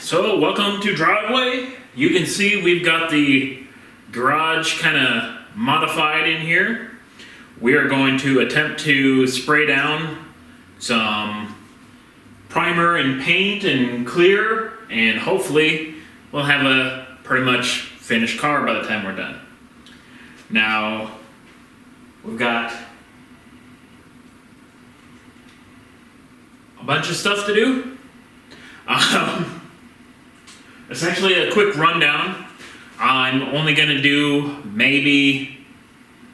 So welcome to Driveway. You can see we've got the garage kind of modified in here. We are going to attempt to spray down some primer and paint and clear, and hopefully we'll have a pretty much finished car by the time we're done. Now we've got a bunch of stuff to do. Essentially a quick rundown. I'm only going to do maybe,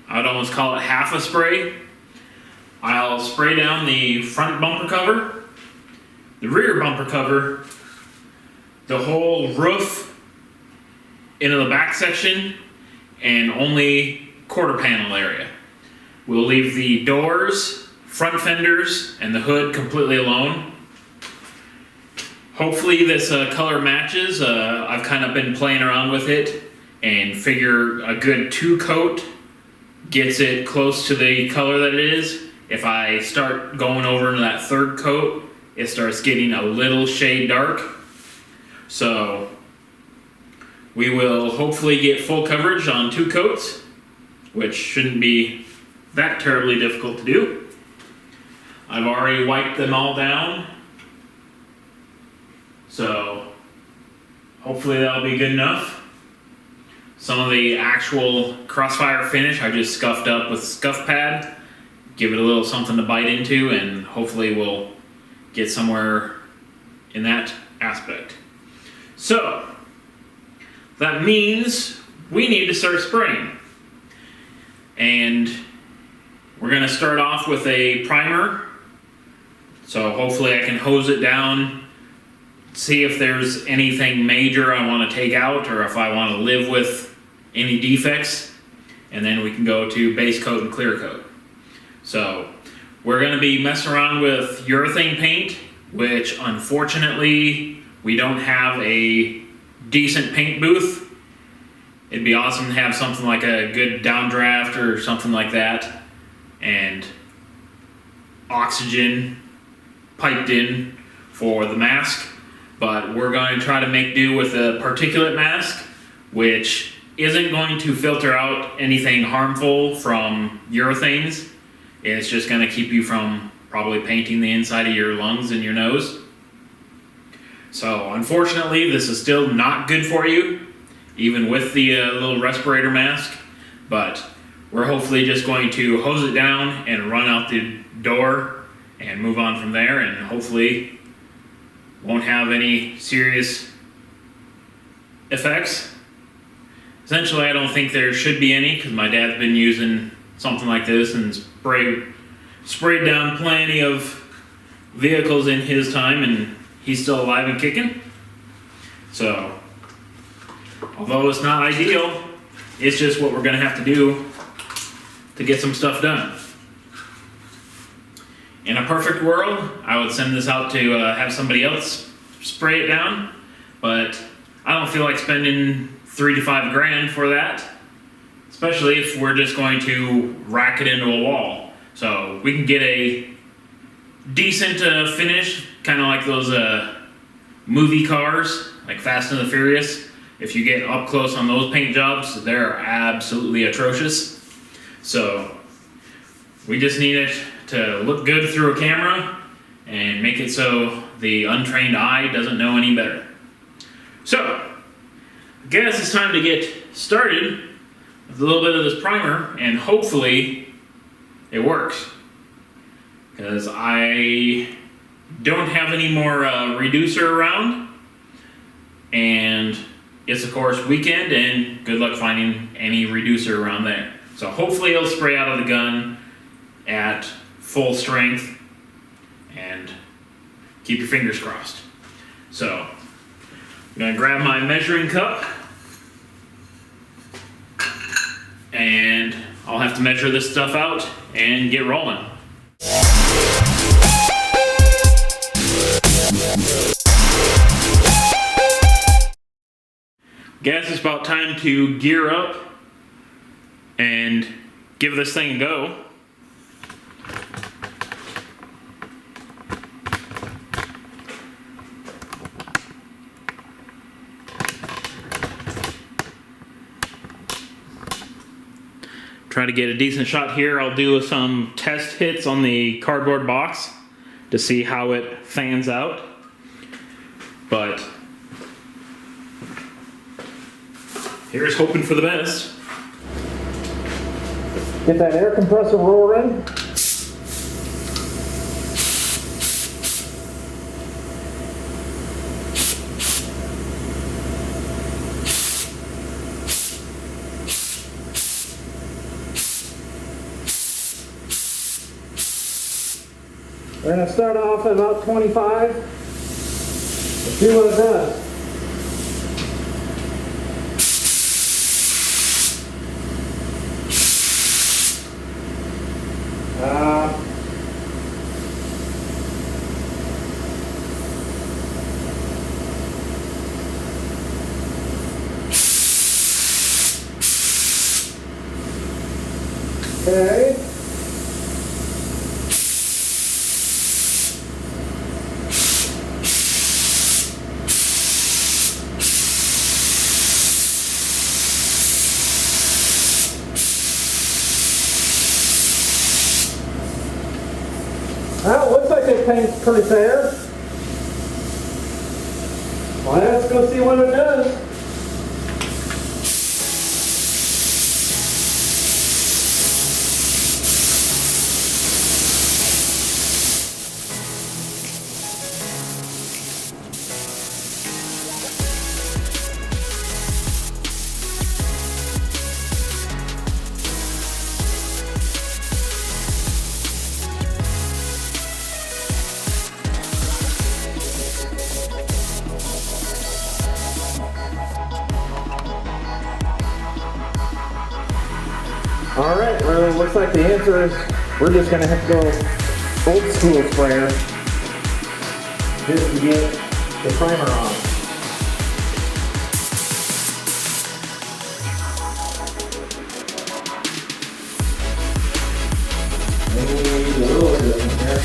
I would almost call it half a spray. I'll spray down the front bumper cover, the rear bumper cover, the whole roof into the back section, and only quarter panel area. We'll leave the doors, front fenders, and the hood completely alone. Hopefully this color matches. I've kind of been playing around with it and figure a good 2-coat gets it close to the color that it is. If I start going over into that 3rd coat, it starts getting a little shade dark. So we will hopefully get full coverage on 2 coats, which shouldn't be that terribly difficult to do. I've already wiped them all down, so hopefully that'll be good enough. Some of the actual Crossfire finish I just scuffed up with scuff pad, give it a little something to bite into, and hopefully we'll get somewhere in that aspect. So that means we need to start spraying, and we're going to start off with a primer. So hopefully I can hose it down, see if there's anything major I want to take out, or if I want to live with any defects, and then we can go to base coat and clear coat. So we're going to be messing around with urethane paint, which unfortunately we don't have a decent paint booth. It'd be awesome to have something like a good downdraft or something like that, and oxygen piped in for the mask. But we're going to try to make do with a particulate mask, which isn't going to filter out anything harmful from urethanes. It's just going to keep you from probably painting the inside of your lungs and your nose. So unfortunately, this is still not good for you, even with the little respirator mask. But we're hopefully just going to hose it down and run out the door and move on from there, and hopefully won't have any serious effects. Essentially, I don't think there should be any, because my dad's been using something like this and sprayed down plenty of vehicles in his time, and he's still alive and kicking. So although it's not ideal, it's just what we're going to have to do to get some stuff done. In a perfect world, I would send this out to have somebody else spray it down, but I don't feel like spending $3 to $5 grand for that, especially if we're just going to rack it into a wall. So we can get a decent finish, kind of like those movie cars, like Fast and the Furious. If you get up close on those paint jobs, they're absolutely atrocious. So we just need it to look good through a camera and make it so the untrained eye doesn't know any better. So I guess it's time to get started with a little bit of this primer, and hopefully it works, because I don't have any more reducer around, and it's of course weekend, and good luck finding any reducer around there. So hopefully it'll spray out of the gun at full strength, and keep your fingers crossed. So I'm going to grab my measuring cup, and I'll have to measure this stuff out and get rolling. Guess it's about time to gear up and give this thing a go. try to get a decent shot here. I'll do some test hits on the cardboard box to see how it fans out. But here's hoping for the best. Get that air compressor roaring. We're going to start off at about 25. Let's see what it does. Okay. Well, it looks like it paints pretty fair. Well, let's go see what it does. Alright, well, it looks like the answer is we're just going to have to go old school sprayer just to get the primer on. Maybe we need a little bit in here.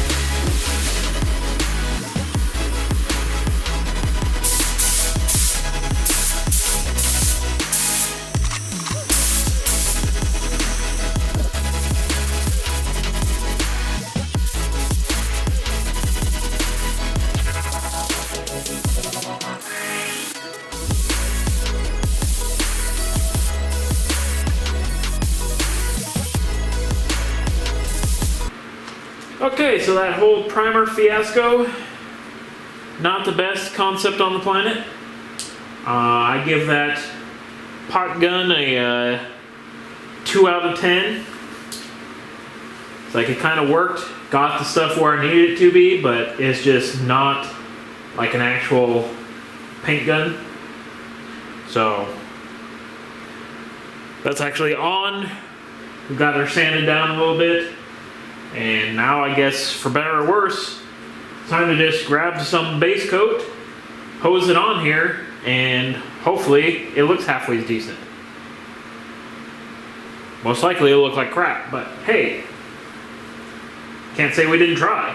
Okay, so that whole primer fiasco, not the best concept on the planet. I give that pot gun a 2 out of 10. It's like it kind of worked, got the stuff where I needed it to be, but it's just not like an actual paint gun. So that's actually on. We've got her sanded down a little bit. And now I guess, for better or worse, time to just grab some base coat, hose it on here, and hopefully it looks halfway decent. Most likely it'll look like crap, but hey, can't say we didn't try.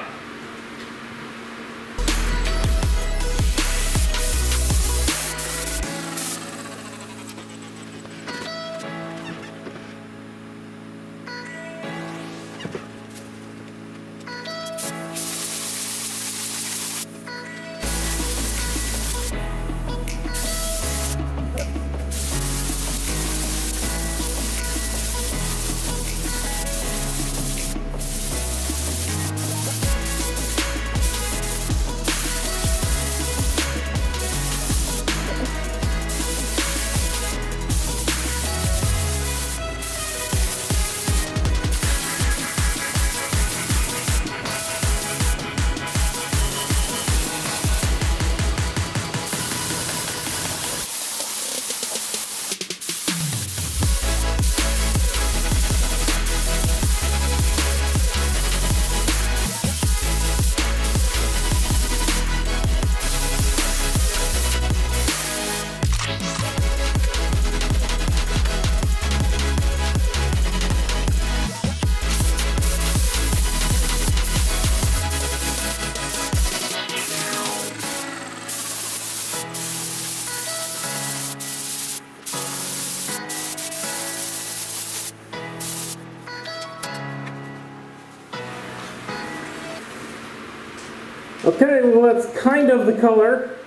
Okay, well that's kind of the color.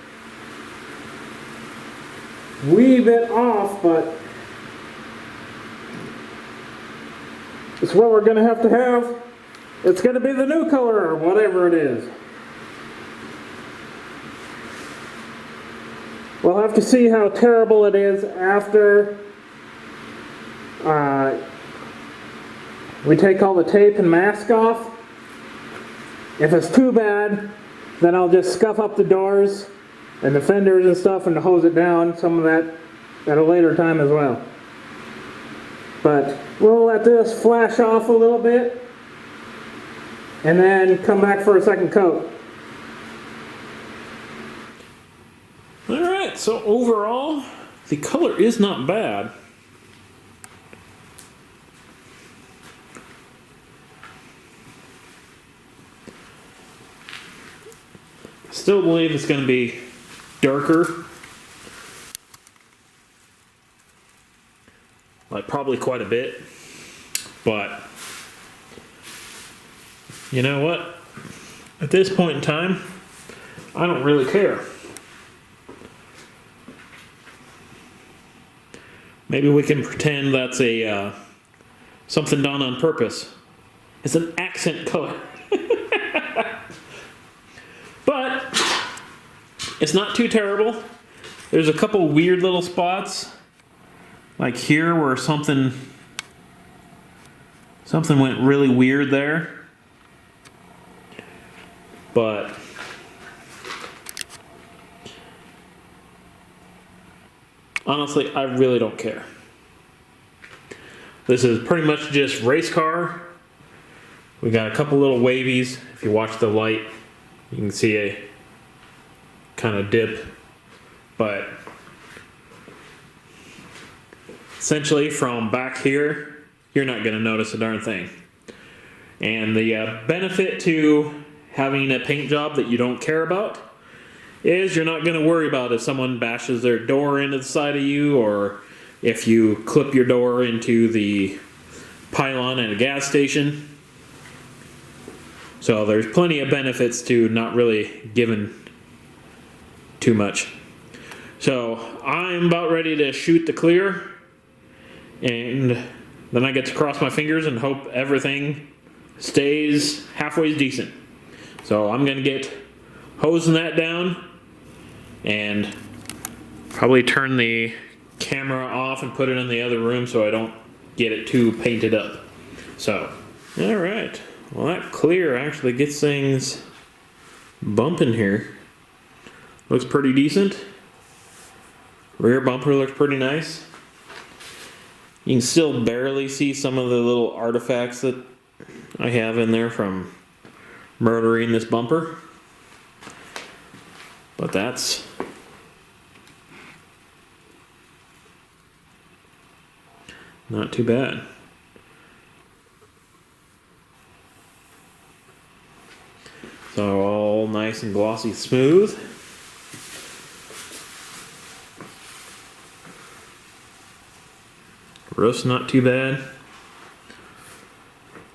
Wee bit off, but it's what we're going to have. It's going to be the new color, or whatever it is. We'll have to see how terrible it is after we take all the tape and mask off. If it's too bad, then I'll just scuff up the doors and the fenders and stuff and hose it down, some of that at a later time as well. But we'll let this flash off a little bit and then come back for a second coat. Alright, so overall, the color is not bad. Still believe it's going to be darker. Like probably quite a bit. But you know what? At this point in time, I don't really care. Maybe we can pretend that's a something done on purpose. It's an accent color. But it's not too terrible. There's a couple weird little spots, like here where something went really weird there. But honestly, I really don't care. This is pretty much just race car. We got a couple little wavies. If you watch the light, you can see a kind of dip. But essentially from back here, you're not going to notice a darn thing. And the benefit to having a paint job that you don't care about is you're not going to worry about if someone bashes their door into the side of you, or if you clip your door into the pylon at a gas station. So there's plenty of benefits to not really giving too much. So I'm about ready to shoot the clear, and then I get to cross my fingers and hope everything stays halfway decent. So I'm going to get hosing that down and probably turn the camera off and put it in the other room so I don't get it too painted up. So, alright. Well, that clear actually gets things bumping here. Looks pretty decent. Rear bumper looks pretty nice. You can still barely see some of the little artifacts that I have in there from murdering this bumper. But that's not too bad. So all nice and glossy smooth. Roof's not too bad.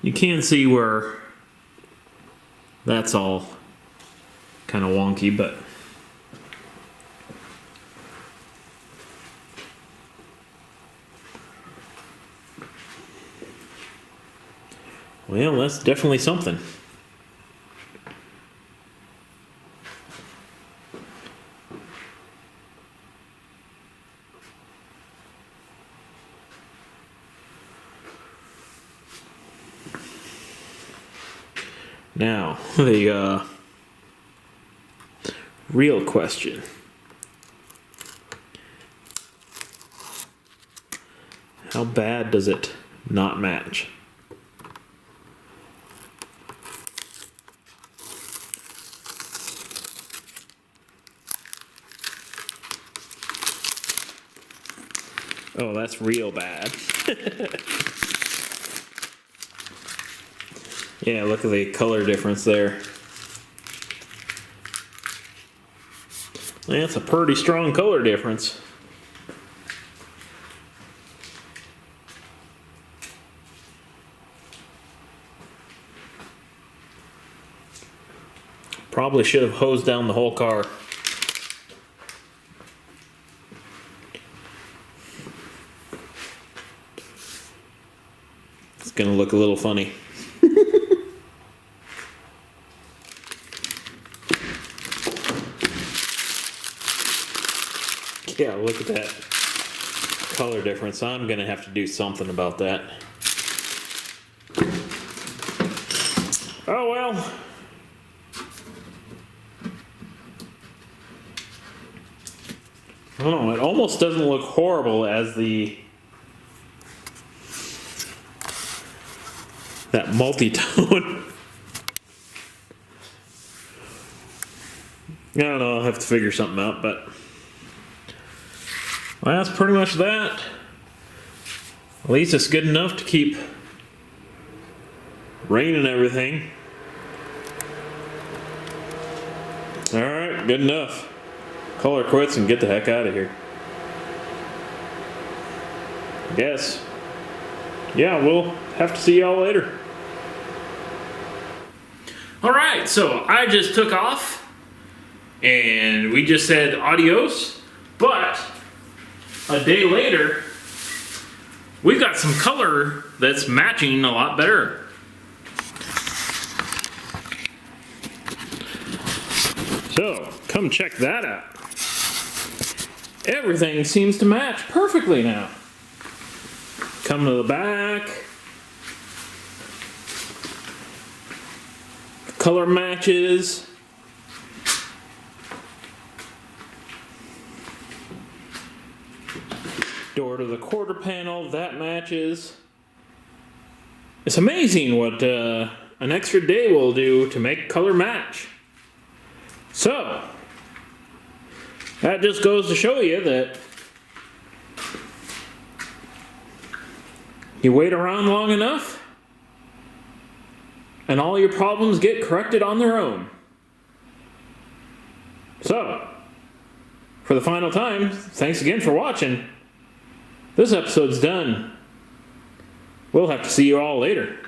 You can see where that's all kind of wonky, but well, that's definitely something. Now, the real question. How bad does it not match? Oh, that's real bad. Yeah, look at the color difference there. That's a pretty strong color difference. Probably should have hosed down the whole car. It's gonna look a little funny. Yeah, look at that color difference. I'm gonna have to do something about that. Oh well. I don't know, it almost doesn't look horrible as that multi-tone. I don't know, I'll have to figure something out, but well, that's pretty much that. At least it's good enough to keep rain and everything. Alright, good enough. Call her quits and get the heck out of here. I guess. Yeah, we'll have to see y'all later. Alright, so I just took off and we just said adios, but a day later we've got some color that's matching a lot better. So, come check that out. Everything seems to match perfectly now. Come to the back. Color matches. Door to the quarter panel, that matches. It's amazing what an extra day will do to make color match. So, that just goes to show you that you wait around long enough and all your problems get corrected on their own. So, for the final time, thanks again for watching. This episode's done. We'll have to see you all later.